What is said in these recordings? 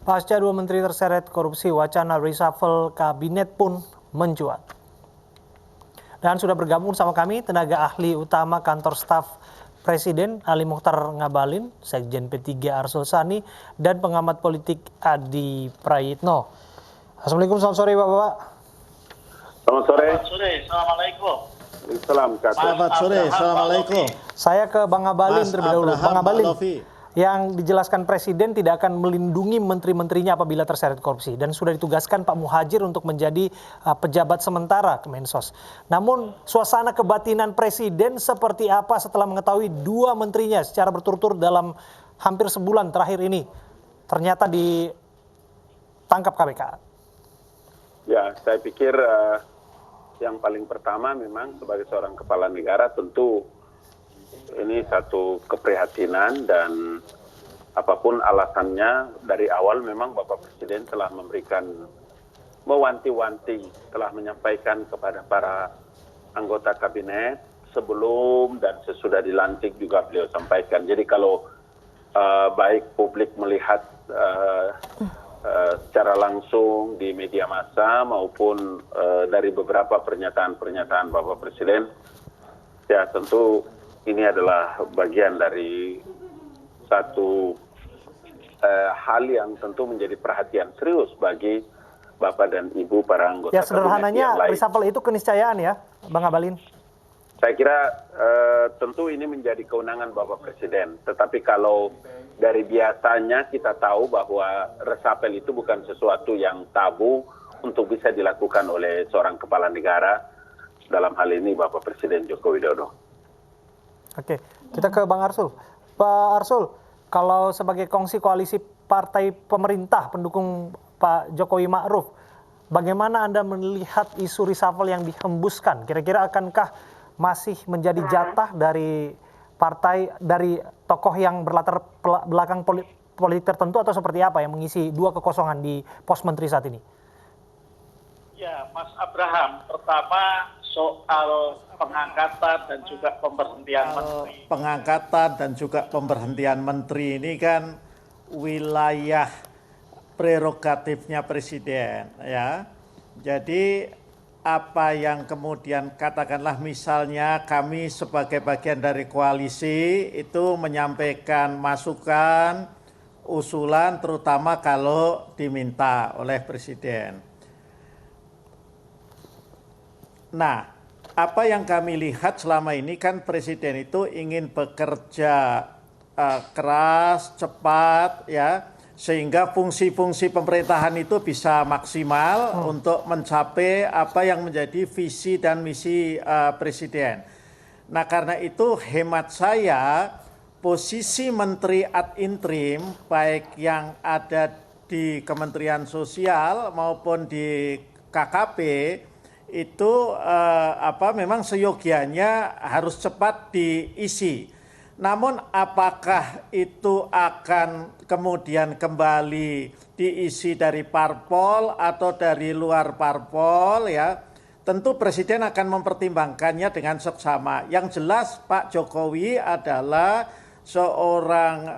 Pasca dua menteri terseret korupsi, wacana reshuffle kabinet pun mencuat. Dan sudah bergabung sama kami tenaga ahli utama kantor staf Presiden Ali Mokhtar Ngabalin, Sekjen P3 Arsul Sani, dan pengamat politik Adi Prayitno. Assalamualaikum, selamat sore Bapak-Bapak. Selamat sore. Selamat sore, Assalamualaikum. Selamat sore, Assalamualaikum. Saya ke Bang Ngabalin terlebih dahulu. Bang Ngabalin, Lofi. yang dijelaskan Presiden tidak akan melindungi menteri-menterinya apabila terseret korupsi. Dan sudah ditugaskan Pak Muhadjir untuk menjadi pejabat sementara Kemensos. Namun suasana kebatinan Presiden seperti apa setelah mengetahui dua menterinya secara berturut-turut dalam hampir sebulan terakhir ini ternyata ditangkap KPK? Ya, saya pikir yang paling pertama memang sebagai seorang kepala negara tentu ini satu keprihatinan, dan apapun alasannya dari awal memang Bapak Presiden telah mewanti-wanti, telah menyampaikan kepada para anggota kabinet sebelum dan sesudah dilantik juga beliau sampaikan. Jadi kalau baik publik melihat secara langsung di media massa maupun dari beberapa pernyataan-pernyataan Bapak Presiden, ya tentu ini adalah bagian dari satu hal yang tentu menjadi perhatian serius bagi Bapak dan Ibu para anggota Ya, kabinet sederhananya yang lain. reshuffle itu keniscayaan ya, Bang Ngabalin? Saya kira tentu ini menjadi kewenangan Bapak Presiden. Tetapi kalau dari biasanya kita tahu bahwa reshuffle itu bukan sesuatu yang tabu untuk bisa dilakukan oleh seorang kepala negara, dalam hal ini Bapak Presiden Joko Widodo. Oke, kita ke Bang Arsul. Pak Arsul, kalau sebagai kongsi koalisi partai pemerintah pendukung Pak Jokowi Ma'ruf, bagaimana Anda melihat isu reshuffle yang dihembuskan? Kira-kira akankah masih menjadi jatah dari partai, dari tokoh yang berlatar belakang politik tertentu, atau seperti apa yang mengisi dua kekosongan di pos menteri saat ini? Ya, Mas Abraham, pertama soal pengangkatan dan juga pemberhentian menteri. Pengangkatan dan juga pemberhentian menteri ini kan wilayah prerogatifnya Presiden, ya. Jadi apa yang kemudian katakanlah misalnya kami sebagai bagian dari koalisi itu menyampaikan masukan, usulan, terutama kalau diminta oleh Presiden. Nah, apa yang kami lihat selama ini kan Presiden itu ingin bekerja keras, cepat, ya, sehingga fungsi-fungsi pemerintahan itu bisa maksimal untuk mencapai apa yang menjadi visi dan misi Presiden. Nah, karena itu hemat saya posisi menteri ad interim baik yang ada di Kementerian Sosial maupun di KKP itu memang seyogianya harus cepat diisi. Namun apakah itu akan kemudian kembali diisi dari parpol atau dari luar parpol, ya? Tentu Presiden akan mempertimbangkannya dengan seksama. Yang jelas Pak Jokowi adalah seorang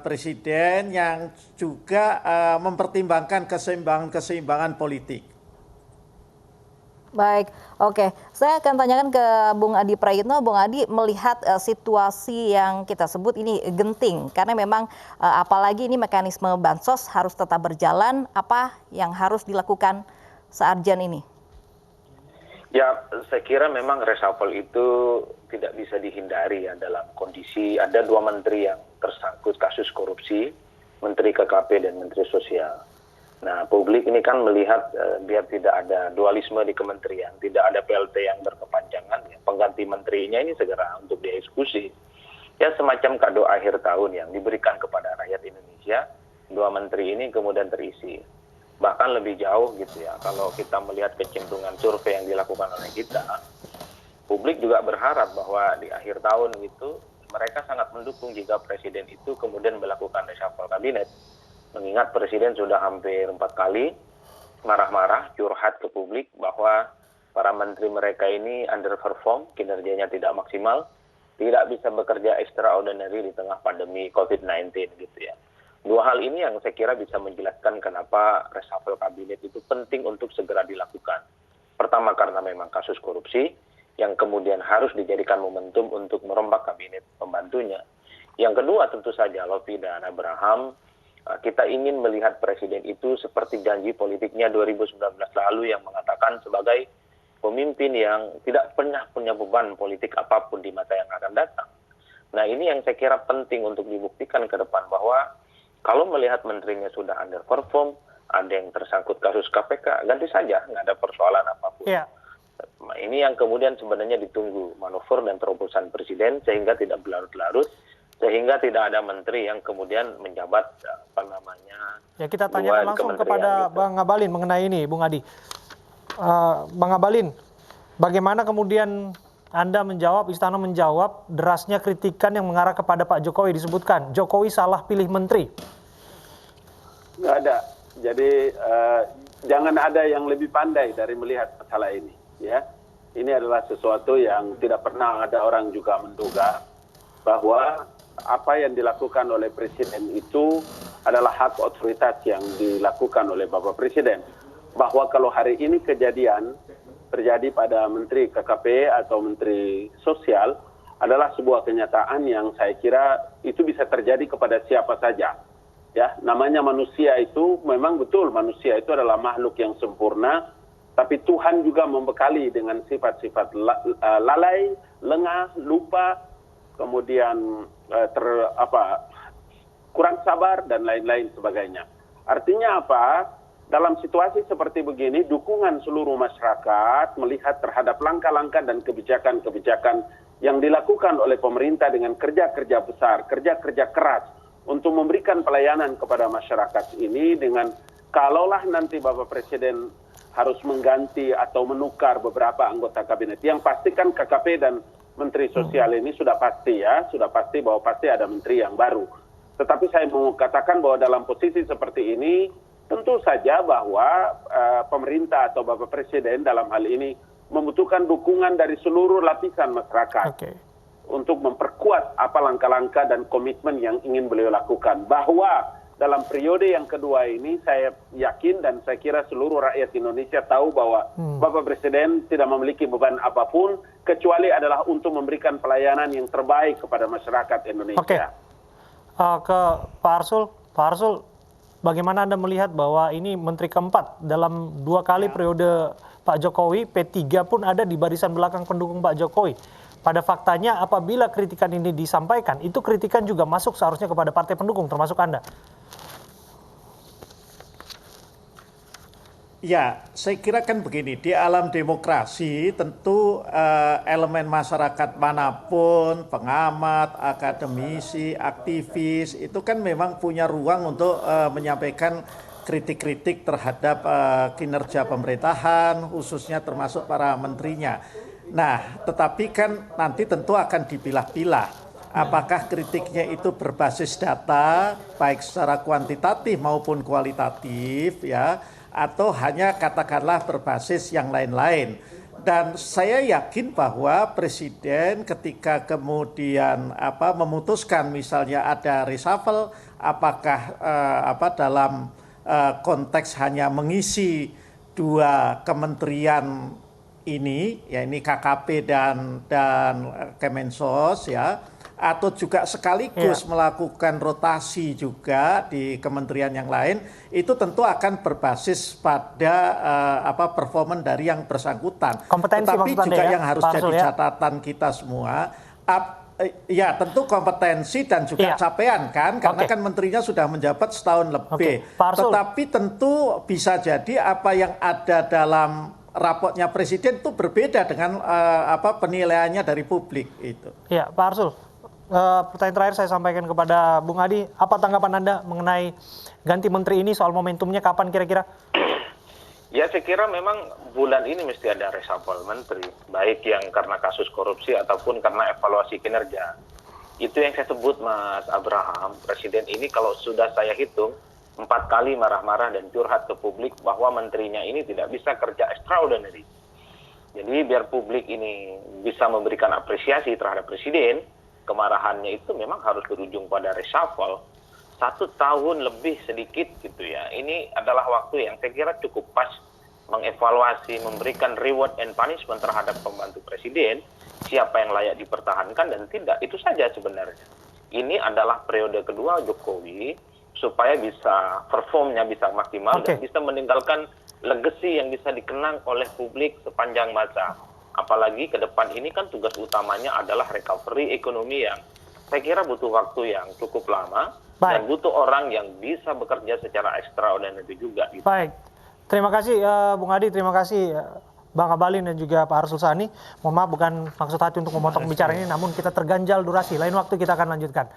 presiden yang juga mempertimbangkan keseimbangan politik. Baik, oke. Saya akan tanyakan ke Bung Adi Prayitno. Bung Adi, melihat situasi yang kita sebut ini genting, karena memang apalagi ini mekanisme bansos harus tetap berjalan, apa yang harus dilakukan searjan ini? Ya, saya kira memang reshuffle itu tidak bisa dihindari ya, dalam kondisi ada dua menteri yang tersangkut kasus korupsi, Menteri KKP dan Menteri Sosial. Nah, publik ini kan melihat biar tidak ada dualisme di kementerian, tidak ada PLT yang berkepanjangan, ya, pengganti menterinya ini segera untuk dieksekusi. Ya, semacam kado akhir tahun yang diberikan kepada rakyat Indonesia, dua menteri ini kemudian terisi. Bahkan lebih jauh gitu ya, kalau kita melihat kecenderungan survei yang dilakukan oleh kita, publik juga berharap bahwa di akhir tahun itu mereka sangat mendukung jika Presiden itu kemudian melakukan reshuffle kabinet. Mengingat Presiden sudah hampir 4 kali marah-marah, curhat ke publik bahwa para menteri mereka ini underperform, kinerjanya tidak maksimal, tidak bisa bekerja extraordinary di tengah pandemi COVID-19 gitu ya. Dua hal ini yang saya kira bisa menjelaskan kenapa reshuffle kabinet itu penting untuk segera dilakukan. Pertama karena memang kasus korupsi yang kemudian harus dijadikan momentum untuk merombak kabinet pembantunya. Yang kedua tentu saja Lofi dan Abraham, kita ingin melihat presiden itu seperti janji politiknya 2019 lalu yang mengatakan sebagai pemimpin yang tidak pernah punya beban politik apapun di masa yang akan datang. Nah ini yang saya kira penting untuk dibuktikan ke depan bahwa kalau melihat menterinya sudah underperform, ada yang tersangkut kasus KPK, ganti saja, nggak ada persoalan apapun. Iya. Nah, ini yang kemudian sebenarnya ditunggu manuver dan terobosan presiden sehingga tidak berlarut-larut, sehingga tidak ada menteri yang kemudian menjabat Ya kita tanyakan langsung kepada Bang Ngabalin mengenai ini, Bung Adi. Bang Ngabalin, bagaimana kemudian Anda menjawab, Istana menjawab derasnya kritikan yang mengarah kepada Pak Jokowi, disebutkan Jokowi salah pilih menteri? Nggak ada. Jadi jangan ada yang lebih pandai dari melihat masalah ini. Ya, ini adalah sesuatu yang tidak pernah ada orang juga menduga bahwa apa yang dilakukan oleh Presiden itu adalah hak otoritas yang dilakukan oleh Bapak Presiden. Bahwa kalau hari ini kejadian terjadi pada Menteri KKP atau Menteri Sosial adalah sebuah kenyataan yang saya kira itu bisa terjadi kepada siapa saja. Ya, namanya manusia itu memang betul, manusia itu adalah makhluk yang sempurna, tapi Tuhan juga membekali dengan sifat-sifat lalai, lengah, lupa, kemudian kurang sabar dan lain-lain sebagainya. Artinya apa? Dalam situasi seperti begini, dukungan seluruh masyarakat melihat terhadap langkah-langkah dan kebijakan-kebijakan yang dilakukan oleh pemerintah dengan kerja-kerja besar, kerja-kerja keras untuk memberikan pelayanan kepada masyarakat ini dengan kalaulah nanti Bapak Presiden harus mengganti atau menukar beberapa anggota kabinet. Yang pastikan KKP dan Menteri Sosial ini sudah pasti ya, sudah pasti bahwa pasti ada menteri yang baru. Tetapi saya mau katakan bahwa dalam posisi seperti ini, tentu saja bahwa pemerintah atau Bapak Presiden dalam hal ini membutuhkan dukungan dari seluruh lapisan masyarakat untuk memperkuat apa langkah-langkah dan komitmen yang ingin beliau lakukan. Bahwa dalam periode yang kedua ini saya yakin dan saya kira seluruh rakyat Indonesia tahu bahwa Bapak Presiden tidak memiliki beban apapun kecuali adalah untuk memberikan pelayanan yang terbaik kepada masyarakat Indonesia. Ke Pak Arsul. Pak Arsul, bagaimana Anda melihat bahwa ini menteri keempat dalam 2 kali periode Pak Jokowi, P3 pun ada di barisan belakang pendukung Pak Jokowi. Pada faktanya apabila kritikan ini disampaikan, itu kritikan juga masuk seharusnya kepada partai pendukung, termasuk Anda. Ya, saya kira kan begini, di alam demokrasi tentu elemen masyarakat manapun, pengamat, akademisi, aktivis, itu kan memang punya ruang untuk menyampaikan kritik-kritik terhadap kinerja pemerintahan, khususnya termasuk para menterinya. Nah, tetapi kan nanti tentu akan dipilah-pilah. Apakah kritiknya itu berbasis data, baik secara kuantitatif maupun kualitatif, ya, atau hanya katakanlah berbasis yang lain-lain. Dan saya yakin bahwa Presiden ketika kemudian memutuskan misalnya ada reshuffle, apakah dalam konteks hanya mengisi 2 kementerian ini, ya ini KKP dan Kemensos, ya, atau juga sekaligus melakukan rotasi juga di kementerian yang lain, itu tentu akan berbasis pada performa dari yang bersangkutan. Kompetensi. Tetapi juga ya, yang harus Pak jadi Arsul, catatan kita semua, ya tentu kompetensi dan juga capaian kan, karena kan menterinya sudah menjabat setahun lebih. Tetapi tentu bisa jadi apa yang ada dalam raportnya Presiden itu berbeda dengan penilaiannya dari publik itu. Ya, Pak Arsul. Pertanyaan terakhir saya sampaikan kepada Bung Adi, apa tanggapan Anda mengenai ganti menteri ini, soal momentumnya kapan kira-kira? Ya saya kira memang bulan ini mesti ada reshuffle menteri, baik yang karena kasus korupsi ataupun karena evaluasi kinerja. Itu yang saya sebut Mas Abraham, Presiden ini kalau sudah saya hitung 4 kali marah-marah dan curhat ke publik bahwa menterinya ini tidak bisa kerja extraordinary. Jadi biar publik ini bisa memberikan apresiasi terhadap Presiden, kemarahannya itu memang harus berujung pada reshuffle. 1 tahun lebih sedikit gitu ya. Ini adalah waktu yang saya kira cukup pas mengevaluasi, memberikan reward and punishment terhadap pembantu presiden, siapa yang layak dipertahankan dan tidak. Itu saja sebenarnya. Ini adalah periode kedua Jokowi supaya bisa performnya bisa maksimal dan bisa meninggalkan legacy yang bisa dikenang oleh publik sepanjang masa. Apalagi ke depan ini kan tugas utamanya adalah recovery ekonomi yang saya kira butuh waktu yang cukup lama dan butuh orang yang bisa bekerja secara extraordinary juga. Gitu. Baik, terima kasih Bung Adi, terima kasih Bang Abalin dan juga Pak Arsul Sani. Mohon maaf bukan maksud hati untuk memotong bicara ini, namun kita terganjal durasi. Lain waktu kita akan lanjutkan.